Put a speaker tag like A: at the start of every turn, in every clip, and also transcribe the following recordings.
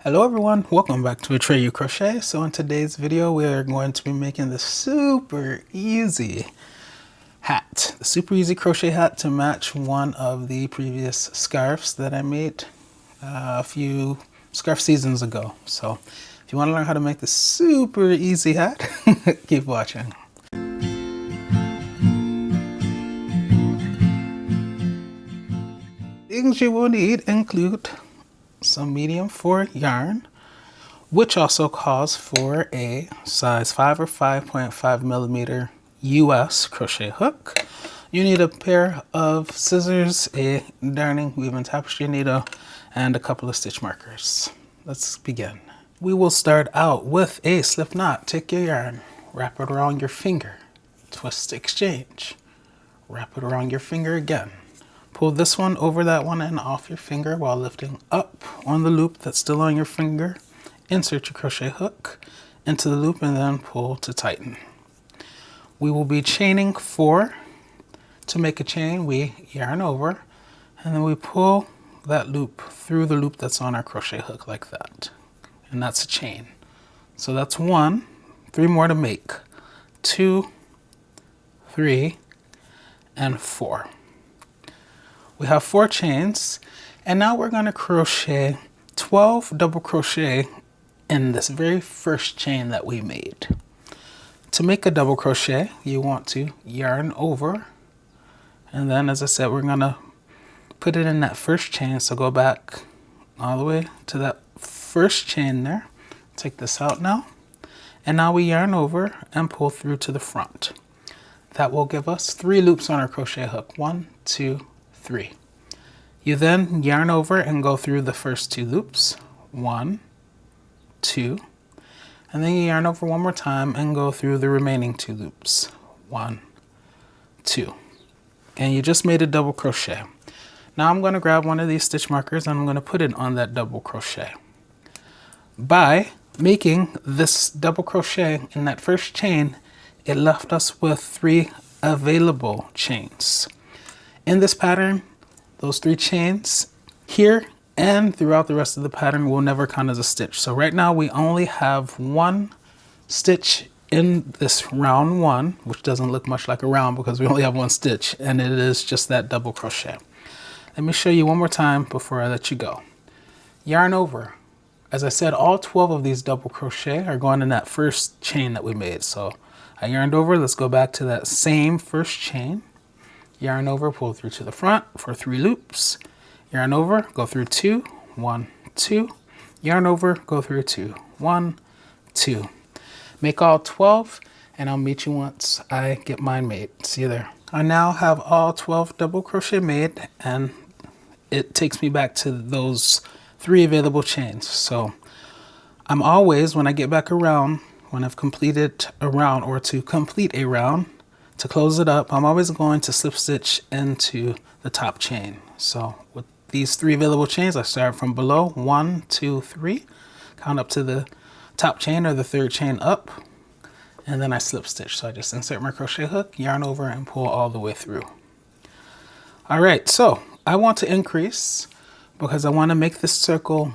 A: Hello everyone, welcome back to Atreyu Crochet. So in today's video we are going to be making the super easy hat. The super easy crochet hat to match one of the previous scarves that I made a few scarf seasons ago. So if you want to learn how to make the super easy hat, keep watching. Things you will need include some medium 4 yarn, which also calls for a size 5 or 5.5 millimeter US crochet hook. You need a pair of scissors, a darning, weaving tapestry needle, and a couple of stitch markers. Let's begin. We will start out with a slip knot. Take your yarn, wrap it around your finger, twist exchange, wrap it around your finger again. Pull this one over that one and off your finger while lifting up on the loop that's still on your finger. Insert your crochet hook into the loop and then pull to tighten. We will be chaining 4. To make a chain, we yarn over and then we pull that loop through the loop that's on our crochet hook like that. And that's a chain. So that's 1, 3 more to make, 2, 3, and 4. We have 4 chains, and now we're going to crochet 12 double crochet in this very first chain that we made. To make a double crochet, you want to yarn over, and then as I said, we're going to put it in that first chain. So go back all the way to that first chain there. Take this out now, and now we yarn over and pull through to the front. That will give us 3 loops on our crochet hook. 1, 2, 3. You then yarn over and go through the first 2 loops. 1, 2, and then you yarn over one more time and go through the remaining 2 loops. 1, 2, and you just made a double crochet. Now I'm going to grab one of these stitch markers and I'm going to put it on that double crochet. By making this double crochet in that first chain, it left us with 3 available chains. In this pattern, those 3 chains here and throughout the rest of the pattern will never count as a stitch. So right now we only have 1 stitch in this round 1, which doesn't look much like a round because we only have 1 stitch, and it is just that double crochet. Let me show you one more time before I let you go. Yarn over. As I said, all 12 of these double crochet are going in that first chain that we made. So I yarned over. Let's go back to that same first chain. Yarn over, pull through to the front for 3 loops. Yarn over, go through 2, 1, 2. Yarn over, go through 2, 1, 2. Make all 12, and I'll meet you once I get mine made. See you there. I now have all 12 double crochet made, and it takes me back to those 3 available chains. So I'm always, when I get back around, when I've completed a round or to complete a round, to close it up, I'm always going to slip stitch into the top chain. So with these 3 available chains, I start from below, 1, 2, 3, count up to the top chain or the 3rd chain up, and then I slip stitch. So I just insert my crochet hook, yarn over, and pull all the way through. All right, so I want to increase because I want to make this circle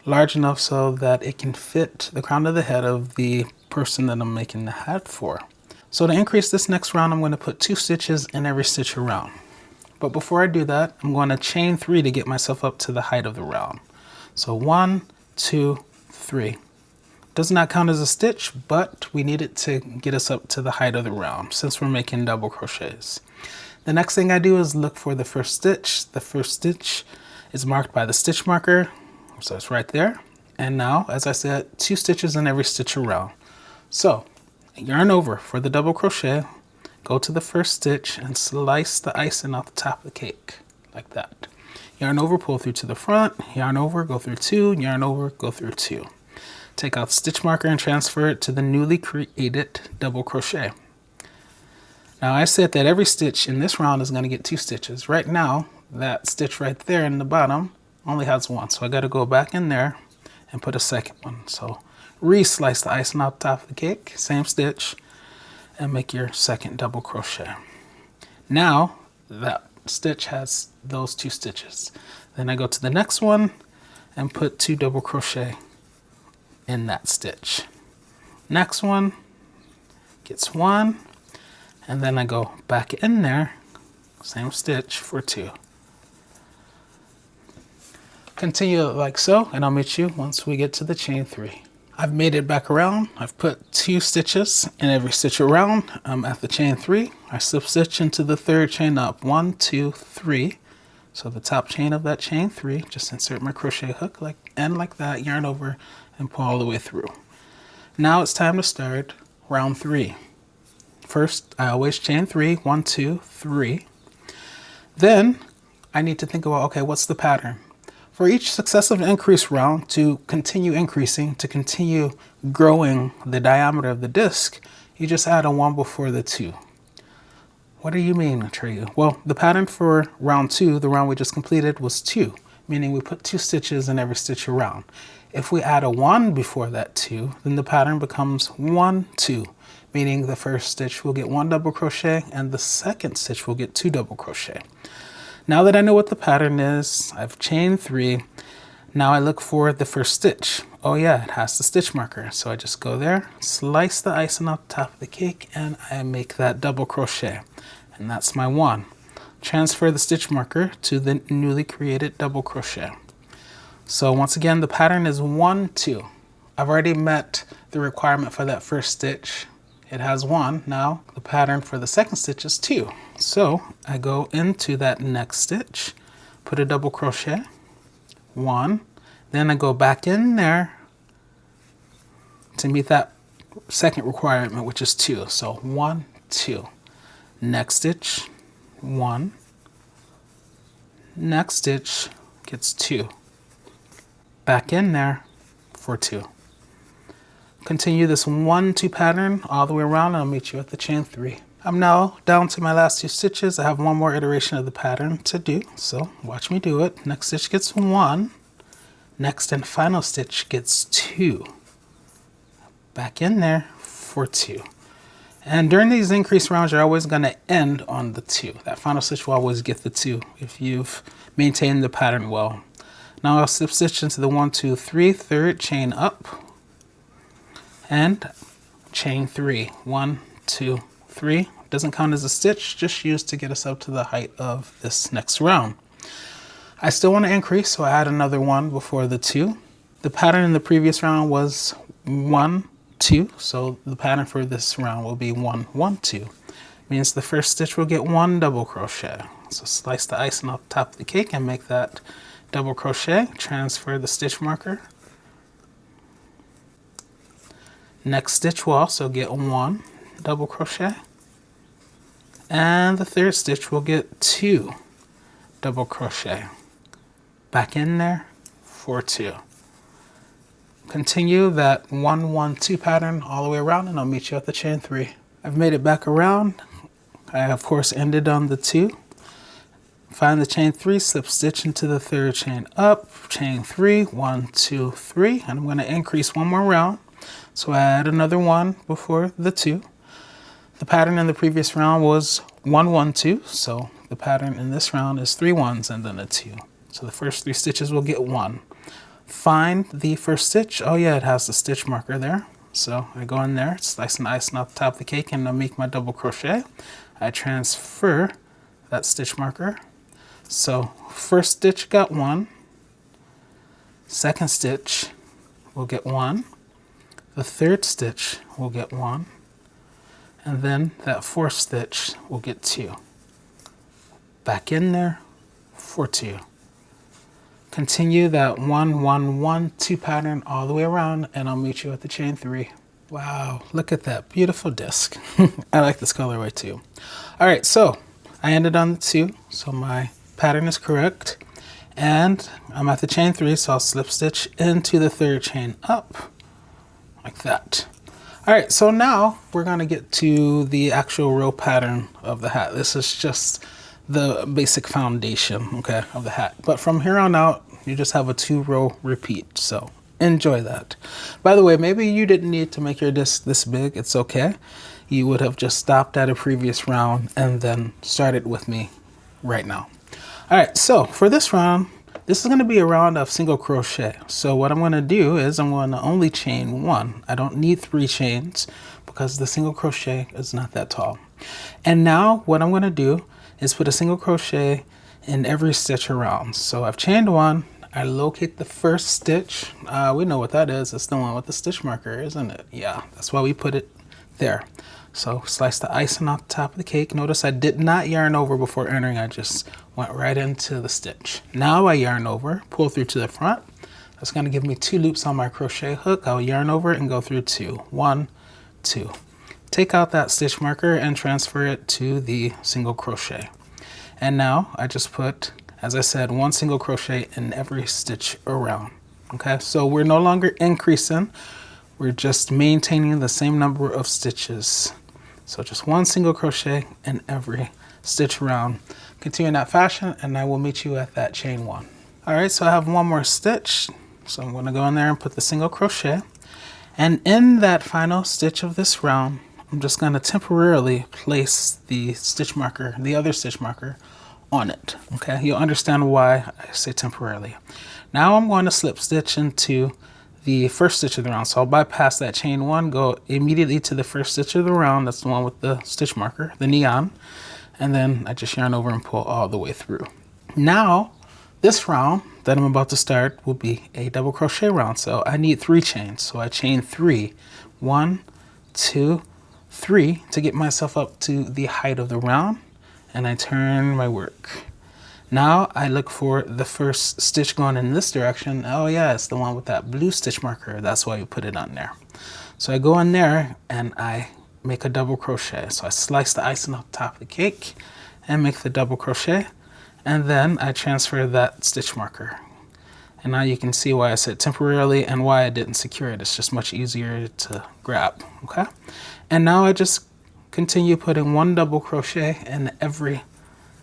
A: large enough so that it can fit the crown of the head of the person that I'm making the hat for. So to increase this next round, I'm going to put 2 stitches in every stitch around. But before I do that, I'm going to chain 3 to get myself up to the height of the round. So 1, 2, 3. Does not count as a stitch, but we need it to get us up to the height of the round since we're making double crochets. The next thing I do is look for the first stitch. The first stitch is marked by the stitch marker, so it's right there. And now, as I said, 2 stitches in every stitch around. So yarn over for the double crochet, go to the first stitch and slice the icing off the top of the cake like that. Yarn over, pull through to the front, yarn over, go through 2, yarn over, go through 2. Take out the stitch marker and transfer it to the newly created double crochet. Now I said that every stitch in this round is going to get 2 stitches. Right now, that stitch right there in the bottom only has 1, so I got to go back in there and put a second one. So re-slice the icing off the top of the cake, same stitch, and make your second double crochet. Now that stitch has those 2 stitches. Then I go to the next one and put 2 double crochet in that stitch. Next one gets 1, and then I go back in there, same stitch for 2. Continue like so, and I'll meet you once we get to the chain 3. I've made it back around. I've put 2 stitches in every stitch around. I'm at the chain 3. I slip stitch into the 3rd chain up. 1, 2, 3. So the top chain of that chain 3, just insert my crochet hook like that, yarn over, and pull all the way through. Now it's time to start round 3. First, I always chain 3, 1, 2, 3. Then I need to think about, okay, what's the pattern? For each successive increase round, to continue increasing, to continue growing the diameter of the disc, you just add a 1 before the 2. What do you mean, Atreyu? Well, the pattern for round 2, the round we just completed, was 2, meaning we put 2 stitches in every stitch around. If we add a 1 before that 2, then the pattern becomes 1, 2, meaning the first stitch will get 1 double crochet and the second stitch will get 2 double crochet. Now that I know what the pattern is, I've chained 3. Now I look for the first stitch. Oh yeah, it has the stitch marker. So I just go there, slice the icing off the top of the cake, and I make that double crochet. And that's my 1. Transfer the stitch marker to the newly created double crochet. So once again, the pattern is 1, 2. I've already met the requirement for that first stitch. It has 1. Now the pattern for the second stitch is 2. So I go into that next stitch, put a double crochet, 1, then I go back in there to meet that second requirement, which is 2. So 1, 2. Next stitch, 1. Next stitch gets 2. Back in there for 2. Continue this 1, 2 pattern all the way around, and I'll meet you at the chain 3. I'm now down to my last 2 stitches. I have 1 more iteration of the pattern to do, so watch me do it. Next stitch gets 1. Next and final stitch gets 2. Back in there for 2. And during these increase rounds, you're always going to end on the 2. That final stitch will always get the 2 if you've maintained the pattern well. Now I'll slip stitch into the 1, 2, 3, 3rd chain up, and chain 3. 1, 2, 3. Doesn't count as a stitch, just used to get us up to the height of this next round. I still want to increase, so I add another 1 before the 2. The pattern in the previous round was 1, 2, so the pattern for this round will be 1, 1, 2. Means the first stitch will get 1 double crochet. So slice the icing off the top of the cake and make that double crochet. Transfer the stitch marker. Next stitch will also get 1 double crochet, and the 3rd stitch will get 2 double crochet. Back in there for 2. Continue that 1, 1, 2 pattern all the way around, and I'll meet you at the chain 3. I've made it back around. I of course ended on the 2. Find the chain 3, slip stitch into the 3rd chain up, chain 3, 1, 2, 3, and I'm going to increase 1 more round. So I add another 1 before the 2. The pattern in the previous round was 1, 1, 2. So the pattern in this round is 3 1s and then a 2. So the first 3 stitches will get 1. Find the first stitch. Oh yeah, it has the stitch marker there. So I go in there, slice and icing off the top of the cake, and I make my double crochet. I transfer that stitch marker. So first stitch got 1. Second stitch will get 1. The 3rd stitch will get 1, and then that 4th stitch will get 2. Back in there for 2. Continue that 1, 1, 1, 2 pattern all the way around, and I'll meet you at the chain 3. Wow, look at that beautiful disc. I like this colorway too. All right, so I ended on the 2, so my pattern is correct, and I'm at the chain 3, so I'll slip stitch into the 3rd chain up. Like that. All right, so now we're gonna get to the actual row pattern of the hat. This is just the basic foundation, okay, of the hat. But from here on out, you just have a 2-row repeat, so enjoy that. By the way, maybe you didn't need to make your disc this big, it's okay. You would have just stopped at a previous round and then started with me right now. All right, so for this round, This is going to be a round of single crochet. So what I'm going to do is I'm going to only chain 1. I don't need 3 chains because the single crochet is not that tall. And now what I'm going to do is put a single crochet in every stitch around. So I've chained 1. I locate the first stitch. We know what that is. It's the one with the stitch marker, isn't it? Yeah, that's why we put it there. So slice the icing off the top of the cake. Notice I did not yarn over before entering. I just went right into the stitch. Now I yarn over, pull through to the front. That's going to give me 2 loops on my crochet hook. I'll yarn over and go through 2. 1, 2. Take out that stitch marker and transfer it to the single crochet. And now I just put, as I said, 1 single crochet in every stitch around. Okay, so we're no longer increasing. We're just maintaining the same number of stitches. So just 1 single crochet in every stitch around. Continue in that fashion and I will meet you at that chain 1. All right, so I have 1 more stitch. So I'm going to go in there and put the single crochet. And in that final stitch of this round, I'm just going to temporarily place the stitch marker, the other stitch marker, on it. Okay, you'll understand why I say temporarily. Now I'm going to slip stitch into the first stitch of the round. So I'll bypass that chain 1, go immediately to the first stitch of the round. That's the one with the stitch marker, the neon. And then I just yarn over and pull all the way through. Now, this round that I'm about to start will be a double crochet round. So I need 3 chains. So I chain 3. 1, 2, 3 to get myself up to the height of the round. And I turn my work. Now I look for the first stitch going in this direction. Oh yeah, it's the one with that blue stitch marker. That's why you put it on there. So I go in there and I make a double crochet. So I slice the icing off the top of the cake and make the double crochet. And then I transfer that stitch marker. And now you can see why I said temporarily and why I didn't secure it. It's just much easier to grab, okay? And now I just continue putting 1 double crochet in every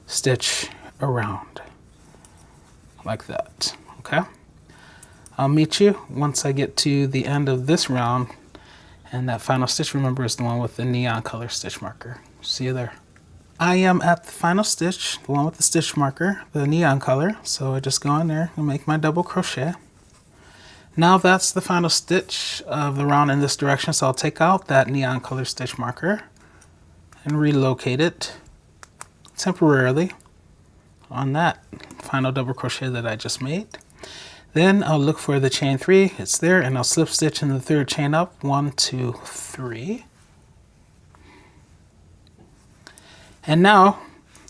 A: stitch around, like that, okay? I'll meet you once I get to the end of this round, and that final stitch, remember, is the one with the neon color stitch marker. See you there. I am at the final stitch, the one with the stitch marker, the neon color, so I just go in there and make my double crochet. Now that's the final stitch of the round in this direction, so I'll take out that neon color stitch marker and relocate it temporarily on that final double crochet that I just made. Then I'll look for the chain 3. It's there, and I'll slip stitch in the 3rd chain up. 1, 2, 3. And now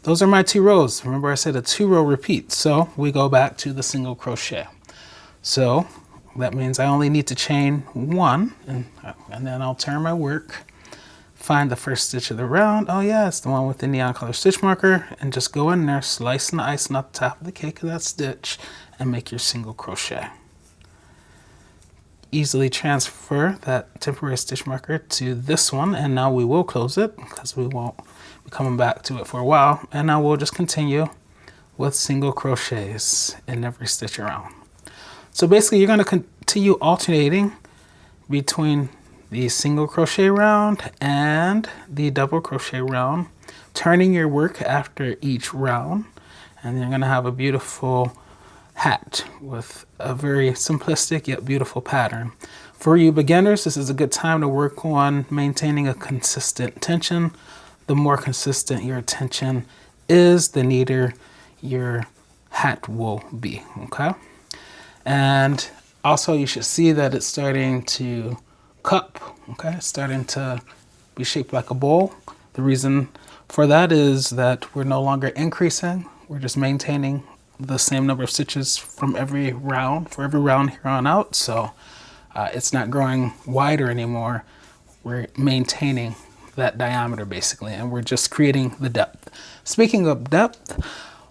A: those are my 2 rows. Remember I said a 2-row repeat, so we go back to the single crochet. So that means I only need to chain 1, and then I'll turn my work, find the first stitch of the round. Oh yeah, it's the one with the neon color stitch marker, and just go in there, slicing the icing off the top of the cake of that stitch and make your single crochet. Easily transfer that temporary stitch marker to this one, and now we will close it because we won't be coming back to it for a while. And now we'll just continue with single crochets in every stitch around. So basically you're going to continue alternating between the single crochet round and the double crochet round, turning your work after each round, and you're going to have a beautiful hat with a very simplistic yet beautiful pattern. For you beginners, this is a good time to work on maintaining a consistent tension. The more consistent your tension is, the neater your hat will be, okay? And also you should see that it's starting to cup, okay? It's starting to be shaped like a bowl. The reason for that is that we're no longer increasing. We're just maintaining the same number of stitches from every round, for every round here on out. So it's not growing wider anymore. We're maintaining that diameter basically, and we're just creating the depth. Speaking of depth,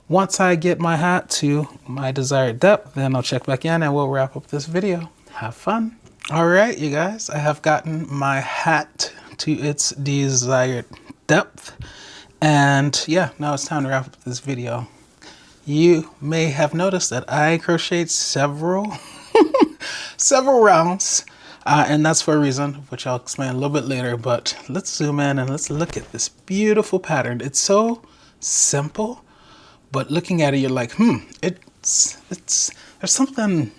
A: once I get my hat to my desired depth, then I'll check back in and we'll wrap up this video. Have fun. All right, you guys, I have gotten my hat to its desired depth. And yeah, now it's time to wrap up this video. You may have noticed that I crocheted several rounds, and that's for a reason, which I'll explain a little bit later. But let's zoom in and let's look at this beautiful pattern. It's so simple, but looking at it, you're like, it there's something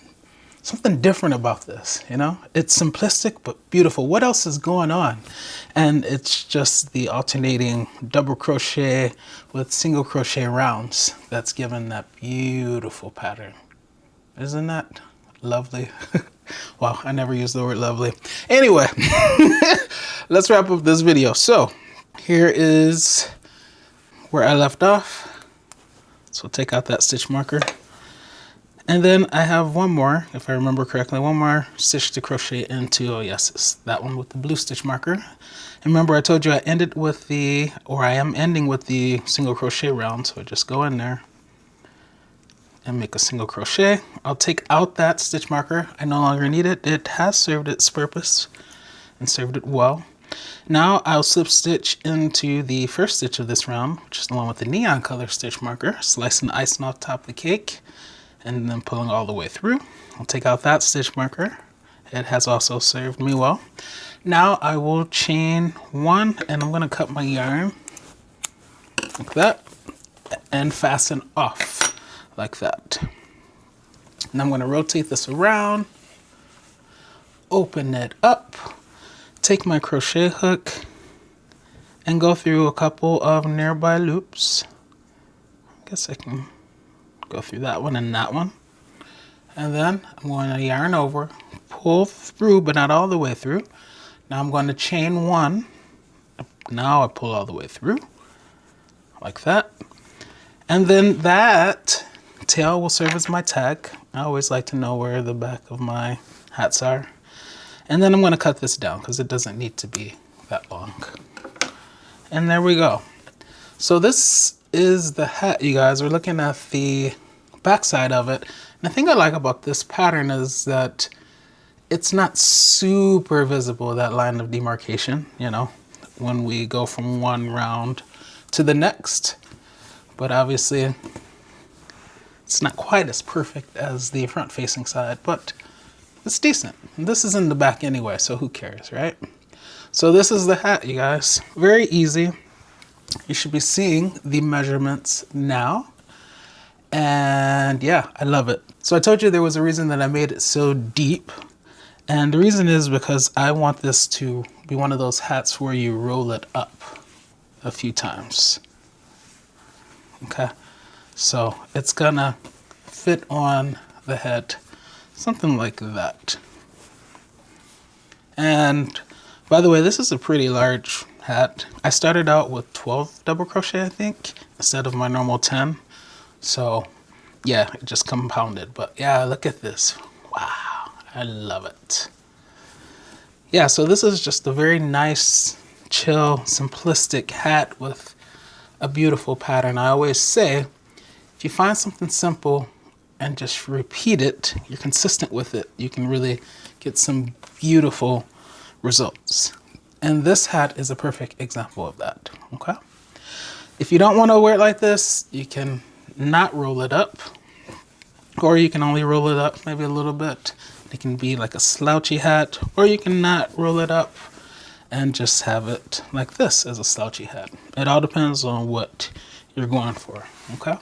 A: different about this, you know? It's simplistic but beautiful. What else is going on? And it's just the alternating double crochet with single crochet rounds that's given that beautiful pattern. Isn't that lovely? Wow, I never used the word lovely. Anyway, let's wrap up this video. So here is where I left off. So take out that stitch marker. And then I have one more, if I remember correctly, one more stitch to crochet into. Oh yes, it's that one with the blue stitch marker. And remember I told you I ended with the, or I am ending with the single crochet round. So I just go in there and make a single crochet. I'll take out that stitch marker. I no longer need it. It has served its purpose and served it well. Now I'll slip stitch into the first stitch of this round, which is the one with the neon color stitch marker, slicing the icing off top of the cake and then pulling all the way through. I'll take out that stitch marker. It has also served me well. Now I will chain one, and I'm going to cut my yarn like that and fasten off like that. And I'm going to rotate this around, open it up, take my crochet hook and go through a couple of nearby loops. I guess I can go through that one and that one. And then I'm going to yarn over, pull through, but not all the way through. Now I'm going to chain one. Now I pull all the way through, like that. And then that tail will serve as my tag. I always like to know where the back of my hats are. And then I'm going to cut this down because it doesn't need to be that long. And there we go. So this is the hat, you guys. We're looking at the back side of it. And the thing I like about this pattern is that it's not super visible, that line of demarcation, you know, when we go from one round to the next. But obviously, it's not quite as perfect as the front facing side, but it's decent. And this is in the back anyway, so who cares, right? So this is the hat, you guys. Very easy. You should be seeing the measurements now. And yeah, I love it. So I told you there was a reason that I made it so deep. And the reason is because I want this to be one of those hats where you roll it up a few times. Okay, so it's gonna fit on the head, something like that. And by the way, this is a pretty large hat. I started out with 12 double crochet, I think, instead of my normal 10. So yeah, it just compounded. But yeah, look at this. Wow, I love it. Yeah, so this is just a very nice, chill, simplistic hat with a beautiful pattern. I always say, if you find something simple and just repeat it, you're consistent with it, you can really get some beautiful results. And this hat is a perfect example of that, okay? If you don't want to wear it like this, you can not roll it up, or you can only roll it up maybe a little bit. It can be like a slouchy hat, or you can not roll it up and just have it like this as a slouchy hat. It all depends on what you're going for, okay?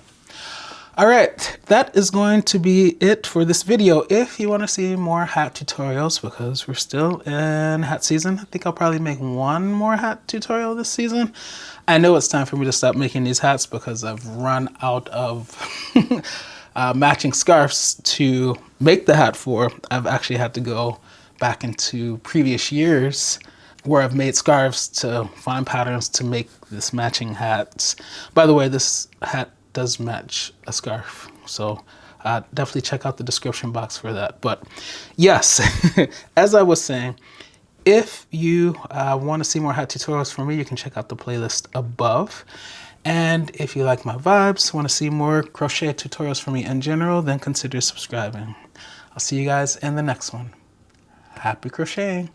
A: All right, that is going to be it for this video. If you want to see more hat tutorials, because we're still in hat season, I think I'll probably make one more hat tutorial this season. I know it's time for me to stop making these hats because I've run out of matching scarves to make the hat for. I've actually had to go back into previous years where I've made scarves to find patterns to make this matching hats. By the way, this hat does match a scarf, so definitely check out the description box for that. But yes, as I was saying, if you want to see more hat tutorials from me, you can check out the playlist above. And if you like my vibes, want to see more crochet tutorials from me in general, then consider subscribing. I'll see you guys in the next one. Happy crocheting!